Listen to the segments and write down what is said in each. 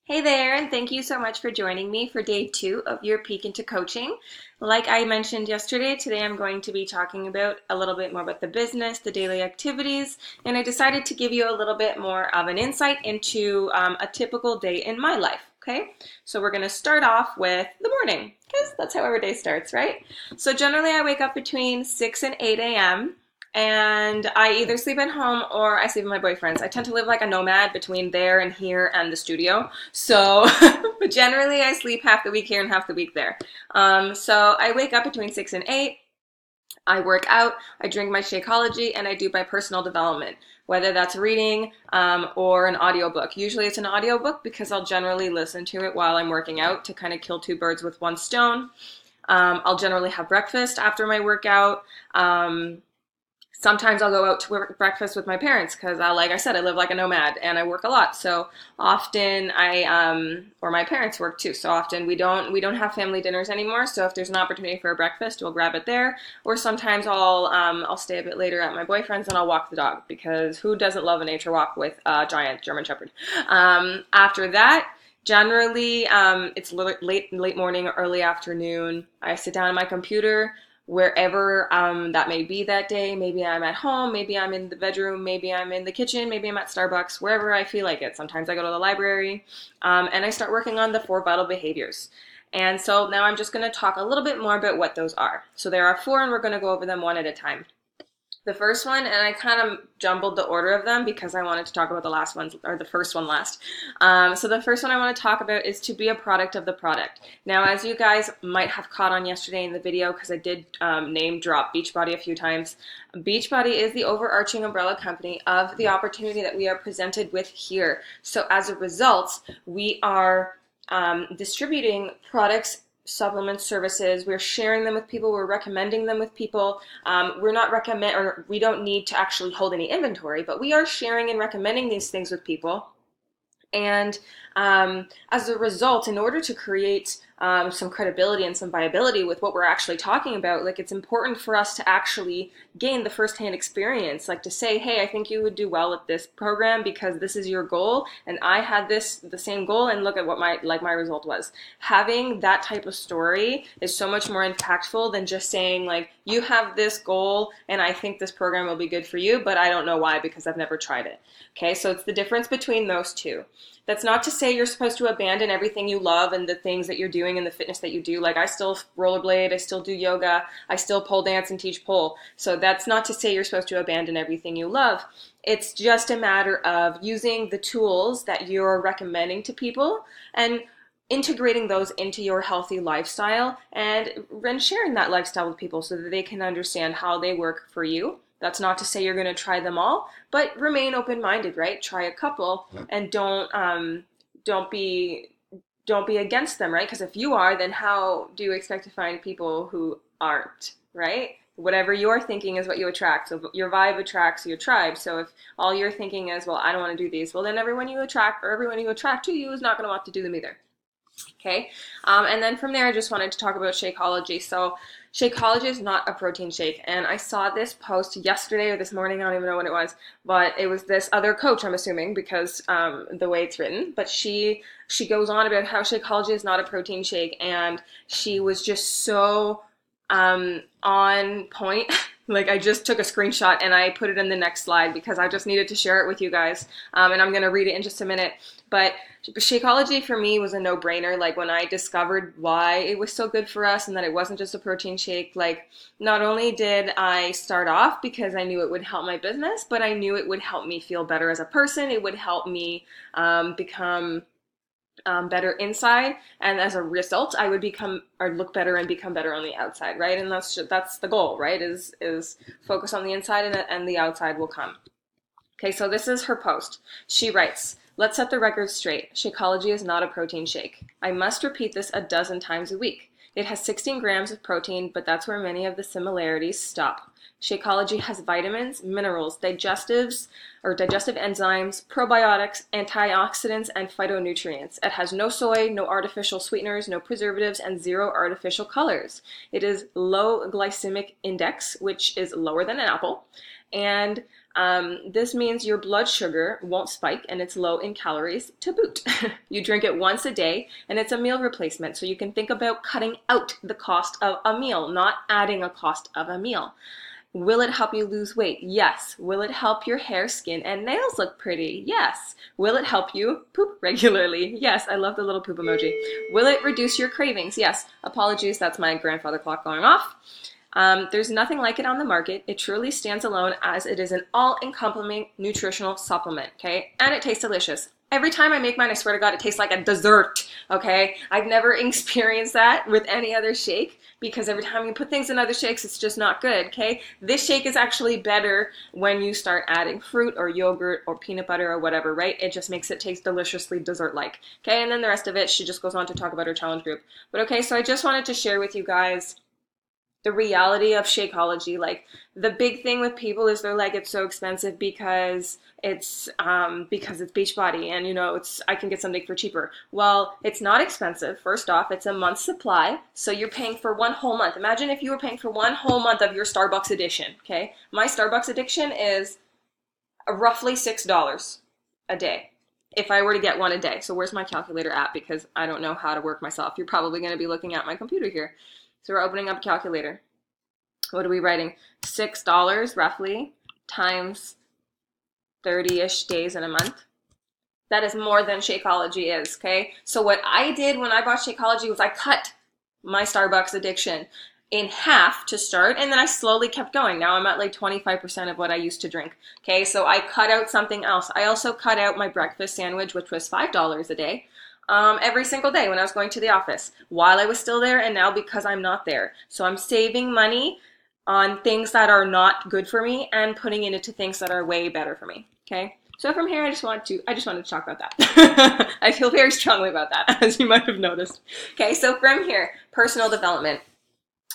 Hey there, and thank you so much for joining me for day 2 of your Peek into Coaching. Like I mentioned yesterday, today I'm going to be talking about a little bit more about the business, the daily activities, and I decided to give you a little bit more of an insight into a typical day in my life. Okay, so we're going to start off with the morning because that's how every day starts, right? So generally, I wake up between 6 and 8 a.m. and I either sleep at home or I sleep with my boyfriend's. I tend to live like a nomad between there and here and the studio. So, but generally I sleep half the week here and half the week there. So I wake up between 6 and 8. I work out, I drink my Shakeology, and I do my personal development, whether that's reading or an audiobook. Usually it's an audiobook because I'll generally listen to it while I'm working out to kind of kill two birds with one stone. I'll generally have breakfast after my workout. Sometimes I'll go out to breakfast with my parents because, like I said, I live like a nomad and I work a lot. So often or my parents work too. So often we don't have family dinners anymore. So if there's an opportunity for a breakfast, we'll grab it there. Or sometimes I'll stay a bit later at my boyfriend's and I'll walk the dog because who doesn't love a nature walk with a giant German Shepherd? After that. Generally, it's late morning or early afternoon. I sit down at my computer wherever that may be that day. Maybe I'm at home, maybe I'm in the bedroom, maybe I'm in the kitchen, maybe I'm at Starbucks, wherever I feel like it. Sometimes I go to the library and I start working on the 4 vital behaviors. And so now I'm just going to talk a little bit more about what those are. So there are 4 and we're going to go over them one at a time. The first one, and I kind of jumbled the order of them because I wanted to talk about the last one, or the first one last. So the first one I want to talk about is to be a product of the product. Now, as you guys might have caught on yesterday in the video, because I did name drop Beachbody a few times, Beachbody is the overarching umbrella company of the opportunity that we are presented with here. So as a result, we are distributing products, supplement services. We're sharing them with people. We're recommending them with people. We're not or we don't need to actually hold any inventory, but we are sharing and recommending these things with people. And as a result, in order to create some credibility and some viability with what we're actually talking about, like it's important for us to actually gain the firsthand experience, like to say, hey, I think you would do well at this program because this is your goal, and I had the same goal, and look at what my result was. Having that type of story is so much more impactful than just saying like, you have this goal, and I think this program will be good for you, but I don't know why because I've never tried it. Okay, so it's the difference between those two. That's not to say you're supposed to abandon everything you love and the things that you're doing and the fitness that you do. Like I still rollerblade, I still do yoga, I still pole dance and teach pole. So that's not to say you're supposed to abandon everything you love. It's just a matter of using the tools that you're recommending to people and integrating those into your healthy lifestyle and sharing that lifestyle with people so that they can understand how they work for you. That's not to say you're going to try them all, but remain open-minded, right? Try a couple and don't be against them, right? Because if you are, then how do you expect to find people who aren't, right? Whatever you're thinking is what you attract. So your vibe attracts your tribe. So if all you're thinking is, well, I don't want to do these, well, then everyone you attract to you is not going to want to do them either. Okay, and then from there, I just wanted to talk about Shakeology. So Shakeology is not a protein shake, and I saw this post yesterday or this morning, I don't even know when it was, but it was this other coach, I'm assuming, because the way it's written, but she goes on about how Shakeology is not a protein shake, and she was just so on point. Like I just took a screenshot and I put it in the next slide because I just needed to share it with you guys. And I'm going to read it in just a minute. But Shakeology for me was a no-brainer. Like when I discovered why it was so good for us and that it wasn't just a protein shake, like not only did I start off because I knew it would help my business, but I knew it would help me feel better as a person. It would help me become better inside, and as a result, I would become or look better and become better on the outside, right? And that's the goal, right? Is focus on the inside, and the outside will come. Okay, so this is her post. She writes, "Let's set the record straight. Shakeology is not a protein shake. I must repeat this a dozen times a week. It has 16 grams of protein, but that's where many of the similarities stop. Shakeology has vitamins, minerals, digestive enzymes, probiotics, antioxidants, and phytonutrients. It has no soy, no artificial sweeteners, no preservatives, and 0 artificial colors. It is low glycemic index, which is lower than an apple, and This means your blood sugar won't spike and it's low in calories to boot. You drink it once a day and it's a meal replacement. So you can think about cutting out the cost of a meal, not adding a cost of a meal. Will it help you lose weight? Yes. Will it help your hair, skin, and nails look pretty? Yes. Will it help you poop regularly? Yes. I love the little poop emoji. Will it reduce your cravings? Yes. Apologies, that's my grandfather clock going off. There's nothing like it on the market. It truly stands alone as it is an all-encompassing nutritional supplement, okay? And it tastes delicious. Every time I make mine, I swear to God, it tastes like a dessert, okay? I've never experienced that with any other shake because every time you put things in other shakes, it's just not good, okay? This shake is actually better when you start adding fruit or yogurt or peanut butter or whatever, right? It just makes it taste deliciously dessert-like, okay? And then the rest of it, she just goes on to talk about her challenge group. But okay, so I just wanted to share with you guys the reality of Shakeology. Like, the big thing with people is they're like, it's so expensive because it's Beachbody and, you know, I can get something for cheaper. Well, it's not expensive. First off, it's a month's supply, so you're paying for one whole month. Imagine if you were paying for one whole month of your Starbucks addiction, okay? My Starbucks addiction is roughly $6 a day if I were to get one a day. So where's my calculator at? Because I don't know how to work myself. You're probably going to be looking at my computer here. So we're opening up a calculator. What are we writing? $6 roughly times 30-ish days in a month. That is more than Shakeology is, okay? So what I did when I bought Shakeology was I cut my Starbucks addiction in half to start, and then I slowly kept going. Now I'm at like 25% of what I used to drink, okay? So I cut out something else. I also cut out my breakfast sandwich, which was $5 a day. Every single day when I was going to the office while I was still there, and now because I'm not there. So I'm saving money on things that are not good for me and putting it into things that are way better for me. Okay. So from here, I just wanted to talk about that. I feel very strongly about that, as you might have noticed. Okay. So from here, personal development.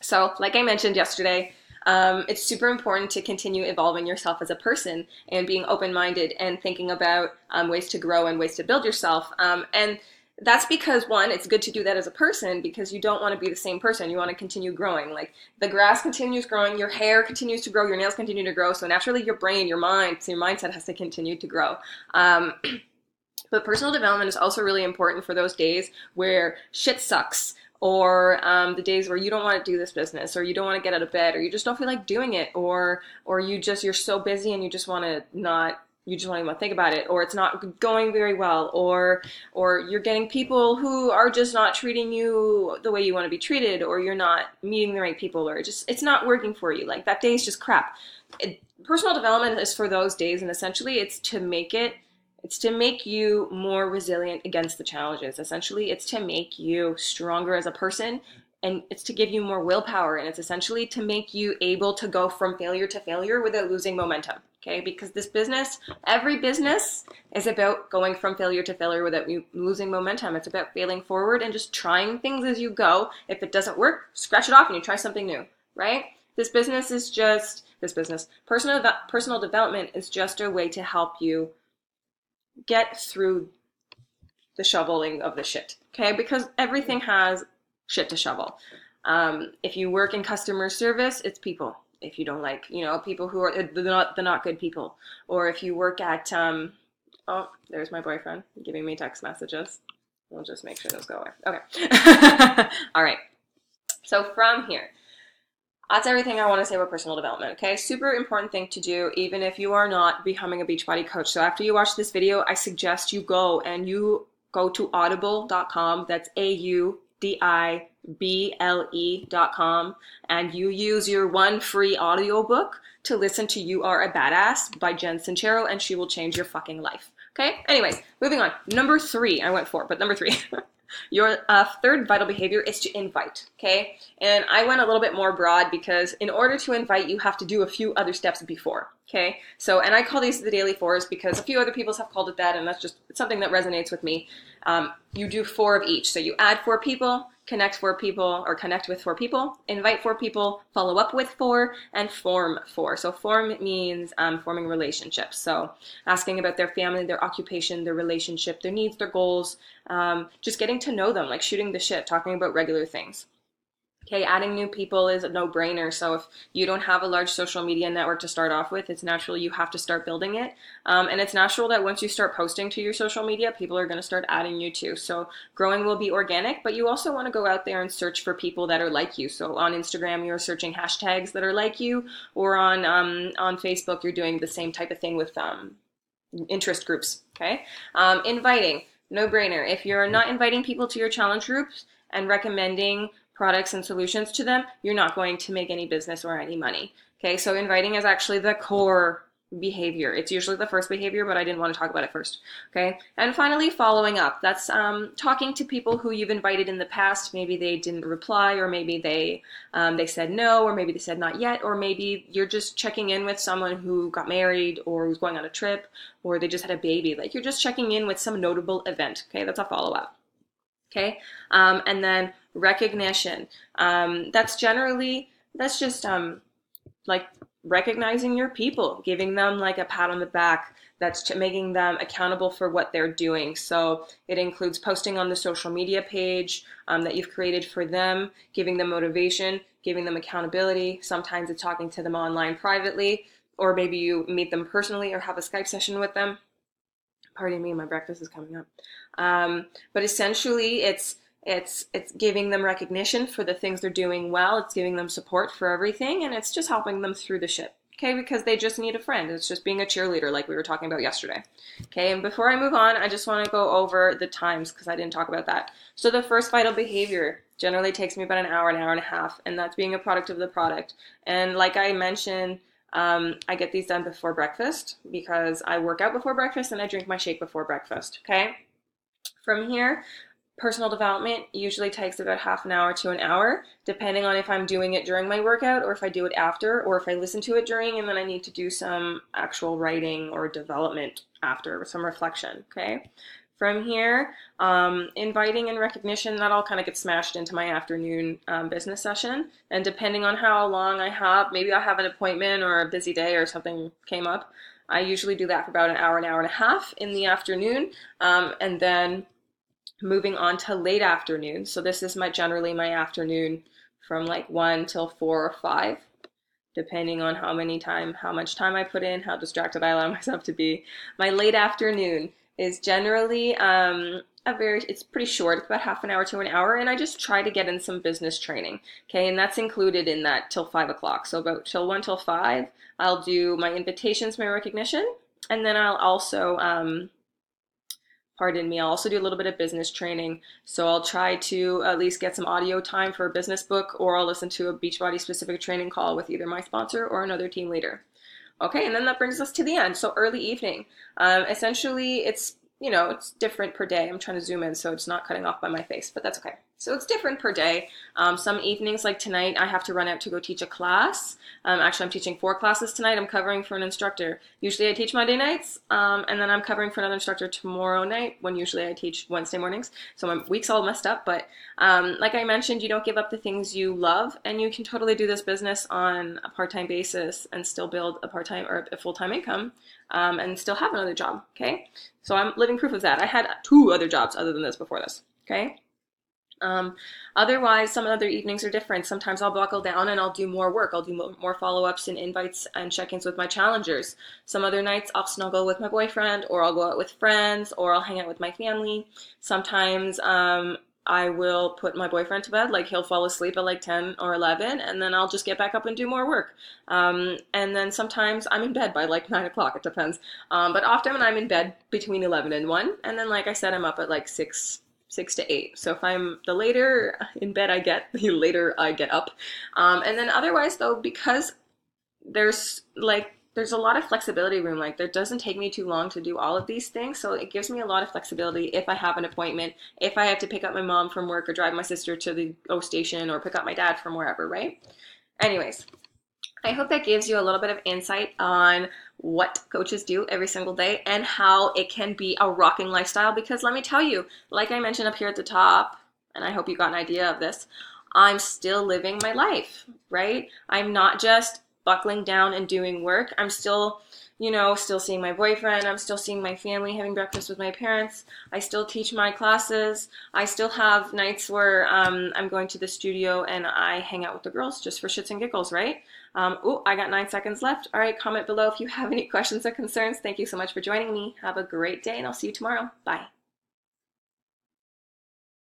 So like I mentioned yesterday, it's super important to continue evolving yourself as a person and being open-minded and thinking about ways to grow and ways to build yourself. And that's because, one, it's good to do that as a person because you don't want to be the same person. You want to continue growing. Like, the grass continues growing, your hair continues to grow, your nails continue to grow. So naturally your brain, your mind, so your mindset has to continue to grow. But personal development is also really important for those days where shit sucks, or the days where you don't want to do this business, or you don't want to get out of bed, or you just don't feel like doing it, or you're so busy and you just want to not, you just don't even think about it, or it's not going very well, or you're getting people who are just not treating you the way you want to be treated, or you're not meeting the right people, or it's not working for you. Like, that day is just crap. Personal development is for those days, and essentially it's to make you more resilient against the challenges. Essentially, it's to make you stronger as a person, and it's to give you more willpower, and it's essentially to make you able to go from failure to failure without losing momentum, okay? Because every business is about going from failure to failure without losing momentum. It's about failing forward and just trying things as you go. If it doesn't work, scratch it off and you try something new, right? Personal development is just a way to help you get through the shoveling of the shit, okay? Because everything has shit to shovel. If you work in customer service, it's people. If you don't like, people who are the not good people, or if you work at, oh, there's my boyfriend giving me text messages. We'll just make sure those go away. Okay. All right. So from here, that's everything I want to say about personal development, okay? Super important thing to do, even if you are not becoming a Beachbody coach. So after you watch this video, I suggest you go to audible.com. That's audible.com, and you use your one free audiobook to listen to You Are a Badass by Jen Sincero, and she will change your fucking life. Okay? Anyways, moving on. Number 3. I went 4, but number 3. Your third vital behavior is to invite, okay? And I went a little bit more broad because in order to invite, you have to do a few other steps before, okay? So, and I call these the daily 4s because a few other people have called it that, and that's just something that resonates with me. You do 4 of each. So you add 4 people, connect with 4 people, invite 4 people, follow up with 4, and form 4. So form means forming relationships. So asking about their family, their occupation, their relationship, their needs, their goals, just getting to know them, like shooting the shit, talking about regular things. Okay, adding new people is a no-brainer. So if you don't have a large social media network to start off with, it's natural you have to start building it. And it's natural that once you start posting to your social media, people are going to start adding you too. So growing will be organic, but you also want to go out there and search for people that are like you. So on Instagram, you're searching hashtags that are like you, or on Facebook, you're doing the same type of thing with interest groups. Okay, inviting, no-brainer. If you're not inviting people to your challenge groups and recommending products and solutions to them, you're not going to make any business or any money. Okay, so inviting is actually the core behavior. It's usually the first behavior, but I didn't want to talk about it first. Okay, and finally, following up. That's talking to people who you've invited in the past. Maybe they didn't reply, or maybe they said no, or maybe they said not yet, or maybe you're just checking in with someone who got married or who's going on a trip, or they just had a baby. Like you're just checking in with some notable event. Okay, that's a follow up. Okay, and then recognition. That's just like recognizing your people, giving them like a pat on the back. That's making them accountable for what they're doing. So it includes posting on the social media page that you've created for them, giving them motivation, giving them accountability. Sometimes it's talking to them online privately, or maybe you meet them personally or have a Skype session with them. Pardon me, my breakfast is coming up. But essentially, it's giving them recognition for the things they're doing well. It's giving them support for everything, and it's just helping them through the shit. Okay, because they just need a friend. It's just being a cheerleader, like we were talking about yesterday. Okay, and before I move on, I just want to go over the times because I didn't talk about that. So the first vital behavior generally takes me about an hour and a half, and that's being a product of the product. And like I mentioned, I get these done before breakfast because I work out before breakfast and I drink my shake before breakfast. Okay, from here, personal development usually takes about half an hour to an hour, depending on if I'm doing it during my workout or if I do it after, or if I listen to it during and then I need to do some actual writing or development after, some reflection. Okay. From here, inviting and recognition, that all kind of gets smashed into my afternoon business session. And depending on how long I have, maybe I have an appointment or a busy day or something came up, I usually do that for about an hour and a half in the afternoon. And then moving on to late afternoon. So this is generally my afternoon from like 1 till 4 or 5, depending on how much time I put in, how distracted I allow myself to be. My late afternoon is generally it's pretty short. It's about half an hour to an hour, and I just try to get in some business training. Okay, and that's included in that till 5 o'clock. So about till 1 till 5, I'll do my invitations, my recognition, and then I'll also I'll also do a little bit of business training. So I'll try to at least get some audio time for a business book, or I'll listen to a Beachbody specific training call with either my sponsor or another team leader. Okay, and then that brings us to the end. So early evening. Essentially, it's different per day. I'm trying to zoom in so it's not cutting off by my face, but that's okay. So it's different per day. Some evenings, like tonight, I have to run out to go teach a class. Actually, I'm teaching 4 classes tonight. I'm covering for an instructor. Usually I teach Monday nights, and then I'm covering for another instructor tomorrow night, when usually I teach Wednesday mornings. So my week's all messed up, but like I mentioned, you don't give up the things you love, and you can totally do this business on a part-time basis and still build a part-time or a full-time income, and still have another job, okay? So I'm living proof of that. I had 2 other jobs other than this before this, okay? Otherwise, some other evenings are different. Sometimes I'll buckle down and I'll do more work. I'll do more follow-ups and invites and check-ins with my challengers. Some other nights I'll snuggle with my boyfriend, or I'll go out with friends, or I'll hang out with my family. Sometimes I will put my boyfriend to bed, like he'll fall asleep at like 10 or 11, and then I'll just get back up and do more work. And then sometimes I'm in bed by like 9 o'clock, it depends. But often I'm in bed between 11 and 1, and then like I said, I'm up at like 6 to 8. So if I'm the later in bed I get, the later I get up. And then otherwise though, because there's a lot of flexibility room, like it doesn't take me too long to do all of these things. So it gives me a lot of flexibility if I have an appointment, if I have to pick up my mom from work or drive my sister to the O station or pick up my dad from wherever, right? Anyways, I hope that gives you a little bit of insight on what coaches do every single day and how it can be a rocking lifestyle. Because let me tell you, like I mentioned up here at the top, and I hope you got an idea of this, I'm still living my life, right? I'm not just buckling down and doing work. I'm still still seeing my boyfriend. I'm still seeing my family, having breakfast with my parents. I still teach my classes. I still have nights where I'm going to the studio and I hang out with the girls just for shits and giggles, right? Oh, I got 9 seconds left. All right, comment below if you have any questions or concerns. Thank you so much for joining me. Have a great day, and I'll see you tomorrow. Bye.